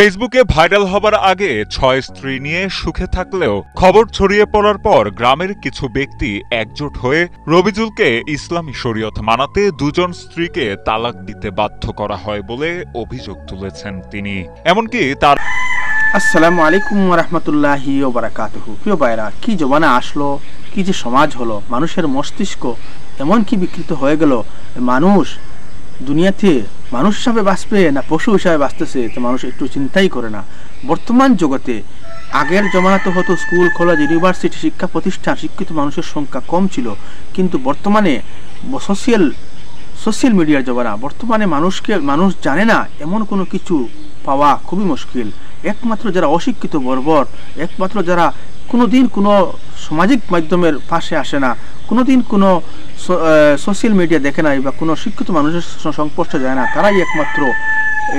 ফেসবুকে ভাইরাল হবার আগে ৬ স্ত্রী নিয়ে সুখে থাকলেও খবর ছড়িয়ে পড়ার পর গ্রামের কিছু ব্যক্তি একজোট হয়ে রবিজুলকে ইসলামী শরীয়ত মানাতে দুজন স্ত্রীকে তালাক দিতে বাধ্য করা হয় বলে অভিযোগ তুলেছেন তিনি। এমনকি তার আসসালামু আলাইকুম ওয়া রাহমাতুল্লাহি ওয়া বারাকাতুহু। প্রিয় ভাইরা, কি জমানা আসলো, কি যে সমাজ হলো, মানুষের মস্তিষ্ক এমন কি বিকৃত হয়ে গেল। মানুষ দুনিয়াতে মানুষ হিসাবে বাঁচবে না পশু হিসাবে বাঁচতেছে, তো মানুষ একটু চিন্তাই করে না। বর্তমান জগতে আগের জমানাতে হতো স্কুল, কলেজ, ইউনিভার্সিটি, শিক্ষা প্রতিষ্ঠান, শিক্ষিত মানুষের সংখ্যা কম ছিল, কিন্তু বর্তমানে সোশ্যাল মিডিয়ার জমানা। বর্তমানে মানুষ জানে না এমন কোনো কিছু পাওয়া খুবই মুশকিল। একমাত্র যারা অশিক্ষিত বর্বর, একমাত্র যারা কোনোদিন কোনো সামাজিক মাধ্যমের পাশে আসে না, কোনোদিন কোনো সোশ্যাল মিডিয়া দেখে নাই বা কোনো শিক্ষিত মানুষের সংস্পর্শে যায় না, তারাই একমাত্র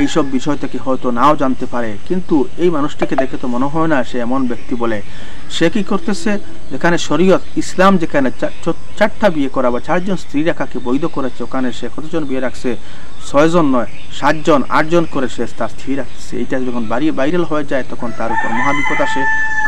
এইসব বিষয় থেকে হয়তো নাও জানতে পারে। কিন্তু এই মানুষটিকে দেখে তো মনে হয় না সে এমন ব্যক্তি বলে। সে কি করতেছে, যেখানে শরীয়ত ইসলাম যেখানে 4টা বিয়ে করা বা 4জন স্ত্রী রেখাকে বৈধ করেছে, ওখানে সে কতজন বিয়ে রাখছে? 6 জন নয়, 7 জন 8 জন করে সে তার স্ত্রী রাখছে। এইটা যখন ভাইরাল হয়ে যায় তখন তার উপর মহাবিপদ আসে।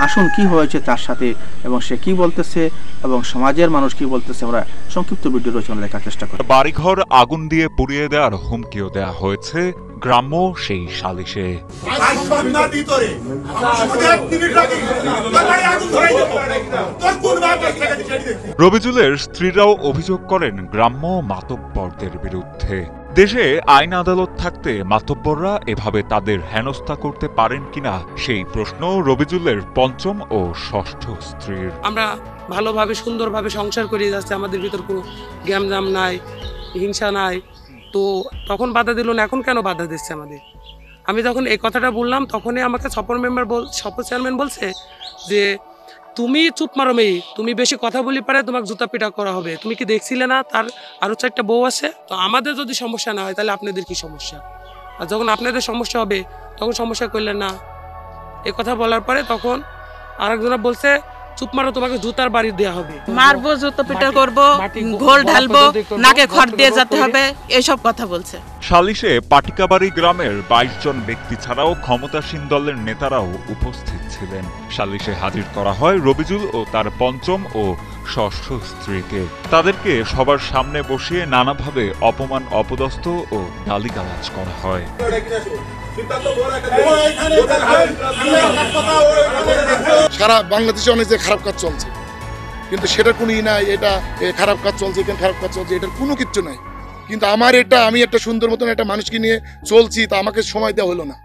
আসুন কি হয়েছে তার সাথে এবং সে কি বলতেছে এবং সমাজের মানুষ কি বলতেছে, আমরা সংক্ষিপ্ত ভিডিও রচনা লেখার চেষ্টা করি। বাড়িঘর আগুন দিয়ে পুড়িয়ে দেওয়ার হুমকিও দেওয়া হয়েছে গ্রাম্য সেই সালিশে। রবিজুলের স্ত্রীরাও অভিযোগ করেন গ্রাম্য মাতব্বরদের বিরুদ্ধে। দেশে আইন আদালত থাকতে মাতব্বররা এভাবে তাদের হেনস্থা করতে পারেন কিনা সেই প্রশ্ন রবিজুলের 5ম ও 6ষ্ঠ স্ত্রীর। আমরা ভালোভাবে সুন্দরভাবে সংসার করে যাচ্ছে, আমাদের ভিতর কোনো গ্যামজাম নাই, হিংসা নাই, তো তখন বাধা দিল না, এখন কেন বাধা দিচ্ছে আমাদের? আমি যখন এই কথাটা বললাম তখনই আমাকে শপথ চেয়ারম্যান বলছে যে তুমি চুপ মারো মেয়ে, তুমি বেশি কথা বলি পারে তোমাকে জুতা পিটা করা হবে। তুমি কি দেখছিলে না তার আরও 4টা বউ আছে? তো আমাদের যদি সমস্যা না হয় তাহলে আপনাদের কি সমস্যা? আর যখন আপনাদের সমস্যা হবে তখন সমস্যা করলেন না। এ কথা বলার পরে তখন আরেকজনা বলছে চুপ মারো, তোমাকে জুতার বাড়ি দেওয়া হবে, মারবো, জুতো পিটা করবো, ঘোল ঢালবো, নাকে খড় দিয়ে যেতে হবে, এইসব কথা বলছে। সালিশে পাটিকাবাড়ি গ্রামের 22 জন ব্যক্তি ছাড়াও ক্ষমতাসীন দলের নেতারাও উপস্থিত ছিলেন। সালিশে হাজির করা হয় রবিজুল ও তার 5ম ও 6ষ্ঠ স্ত্রীকে। তাদেরকে সবার সামনে বসিয়ে নানাভাবে অপমান, অপদস্থ ও গালিগালাজ করা হয়। সারা বাংলাদেশে অনেক যে খারাপ কাজ চলছে, কিন্তু সেটা কোনো নাই, এটা খারাপ কাজ চলছে, এখানে খারাপ কাজ চলছে, এটার কোনো কিচ্ছু নাই। কিন্তু আমি একটা সুন্দর মতন একটা মানুষকে নিয়ে চলছি, তা আমাকে সময় দেওয়া হলো না।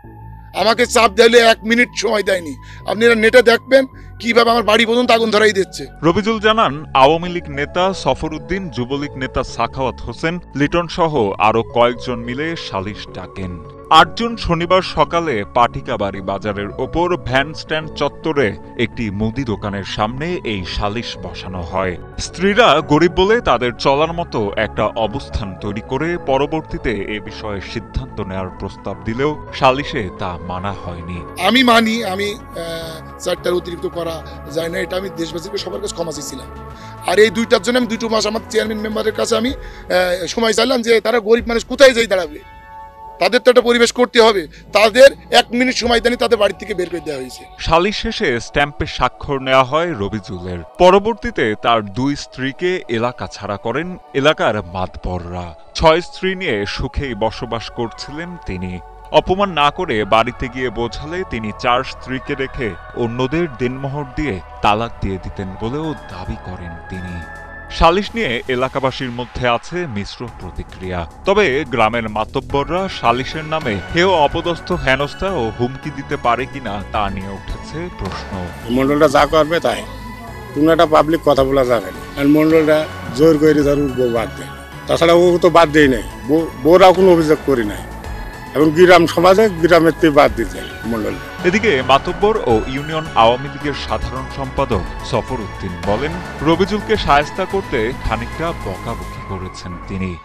আমাকে চাপ দিলে 1 মিনিট সময় দেয়নি। আপনারা নেটে দেখবেন কিভাবে আমার বাড়ি পর্যন্ত আগুন ধরাই দিচ্ছে। রবিজুল জানান, আওয়ামী লীগ নেতা সফর উদ্দিন, যুবলীগ নেতা সাখাওয়াত হোসেন, লিটন সহ আরো কয়েকজন মিলে সালিশ ডাকেন। 8 জুন শনিবার সকালে পাটিকাবাড়ি বাজারের ওপর ভ্যান স্ট্যান্ড চত্বরে একটি মুদি দোকানের সামনে এই সালিশ বসানো হয়। স্ত্রীরা গরিব বলে তাদের চলার মতো একটা অবস্থান তৈরি করে পরবর্তীতে এ বিষয়ে সিদ্ধান্ত নেওয়ার প্রস্তাব দিলেও সালিশে তা মানা হয়নি। আমি মানি, আমি 4টার অতিরিক্ত করা যায় না, এটা আমি দেশবাসীকে সবার কাছে ক্ষমা চেয়েছিলাম। আর এই 2টার জন্য আমি 2 মাস আমার চেয়ারম্যান মেম্বারের কাছে আমি সময় চাইলাম যে তারা গরিব মানুষ কোথায় যাই দাঁড়াবে, তাদের তো একটা পরিবেশ করতে হবে। তাদের 1 মিনিট সময় দেয়নি, তাদের বাড়ি থেকে বের করে দেওয়া হয়েছে। সালিশ শেষে স্ট্যাম্পে স্বাক্ষর নেওয়া হয় রবিজুলের। পরবর্তীতে তার 2 স্ত্রীকে এলাকা ছাড়া করেন এলাকার মাতবররা। 6 স্ত্রী নিয়ে সুখেই বসবাস করছিলেন তিনি। অপমান না করে বাড়িতে গিয়ে বোঝালে তিনি 4 স্ত্রীকে রেখে অন্যদের দিনমোহর দিয়ে তালাক দিয়ে দিতেন বলেও দাবি করেন তিনি। সালিশ নিয়ে এলাকাবাসীর মধ্যে আছে মিশ্র প্রতিক্রিয়া। তবে গ্রামের মাতব্বররা সালিশের নামে হেয় অপদস্থ, হেনস্থা ও হুমকি দিতে পারে কিনা তা নিয়ে উঠেছে প্রশ্ন। মন্ডলটা যা করবে তাই, কোনো একটা পাবলিক কথা বলা যাবে না। আর মন্ডলটা জোর করে ধর বউ বাদ দেয়, তাছাড়া ও তো বাদ দেয় নাই, বউরাও কোনো অভিযোগ করি নাই। এখন গ্রাম সমাজে গ্রামের থেকে বাদ দিতে মন্ডল। এদিকে মাতব্বর ও ইউনিয়ন আওয়ামী লীগের সাধারণ সম্পাদক সফর উদ্দিন বলেন, রবিজুলকে শায়েস্তা করতে খানিকটা বকাবকি করেছেন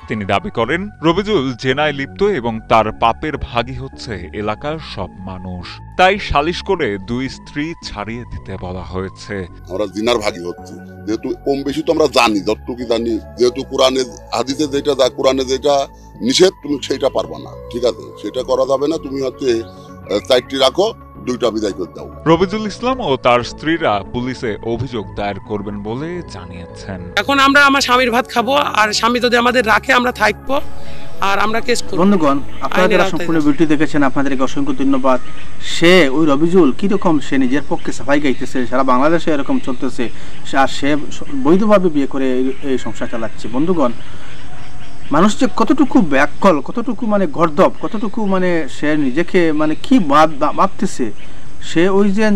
তিনি দাবি করেন, রবিজুল জেনায় লিপ্ত এবং তার পাপের ভাগী হচ্ছে এলাকার সব মানুষ। তাই সালিশ করে 2 স্ত্রী ছাড়িয়ে দিতে বলা হয়েছে। আমরা জিনার ভাগী হচ্ছে, যেহেতু কম বেশি তো আমরা জানি, যতটুকু জানি, যেহেতু কোরআনে হাদিসে যেটা নিষেধ, তুমি সেইটা পারবা না, ঠিক আছে, সেটা করা যাবে না। তুমি হচ্ছে চারটি রাখো, 2টা বিদায় করে দাও। রবিজুল ইসলাম ও তার স্ত্রীরা পুলিশে অভিযোগ দায়ের করবেন বলে জানিয়েছেন। এখন আমরা আমার স্বামীর ভাত খাবো, আর স্বামী যদি আমাদের রাখে আমরা থাকবো, আর আমরা কেস করব। বন্ধুগণ, আপনারা যারা সম্পূর্ণ ভিডিও দেখেছেন আপনাদেরকে অসংখ্য ধন্যবাদ। সে ওই রবিজুল কিরকম সে নিজের পক্ষে সাফাই গাইতেছে, সারা বাংলাদেশে এরকম চলতেছে, আর সে বৈধভাবে বিয়ে করে এই সংসার চালাচ্ছে। বন্ধুগণ, মানুষ যে কতটুকু ব্যাকল, কতটুকু মানে গর্দব, কতটুকু মানে সে নিজেকে মানে কি ভাবতেছে। সে ওই যে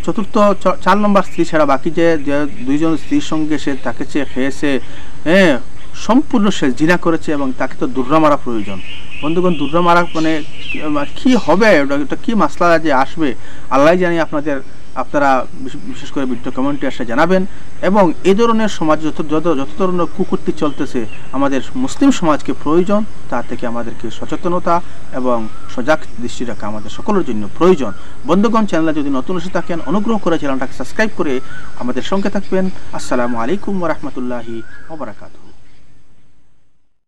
চতুর্থ 4 নম্বর স্ত্রী ছাড়া বাকি যে 2জন স্ত্রীর সঙ্গে সে তাকে চেয়ে খেয়েছে, হ্যাঁ, সম্পূর্ণ সে জিনা করেছে, এবং তাকে তো দুর্রা মারা প্রয়োজন। বন্ধুগণ, দুর্রা মারা মানে কি হবে, ওটা কি মাসলা যে আসবে আল্লাহ জানি। আপনারা বিশেষ করে ভিডিও কমেন্টে এসে জানাবেন। এবং এই ধরনের সমাজ যত ধরনের কুকুরটি চলতেছে, আমাদের মুসলিম সমাজকে প্রয়োজন, তা থেকে আমাদেরকে সচেতনতা এবং সজাগ দৃষ্টি রাখা আমাদের সকলের জন্য প্রয়োজন। বন্ধুগণ, চ্যানেলে যদি নতুন এসে থাকেন অনুগ্রহ করে চ্যানেলটাকে সাবস্ক্রাইব করে আমাদের সঙ্গে থাকবেন। আসসালামু আলাইকুম ওয়া রাহমাতুল্লাহি ওয়া বারাকাতুহু।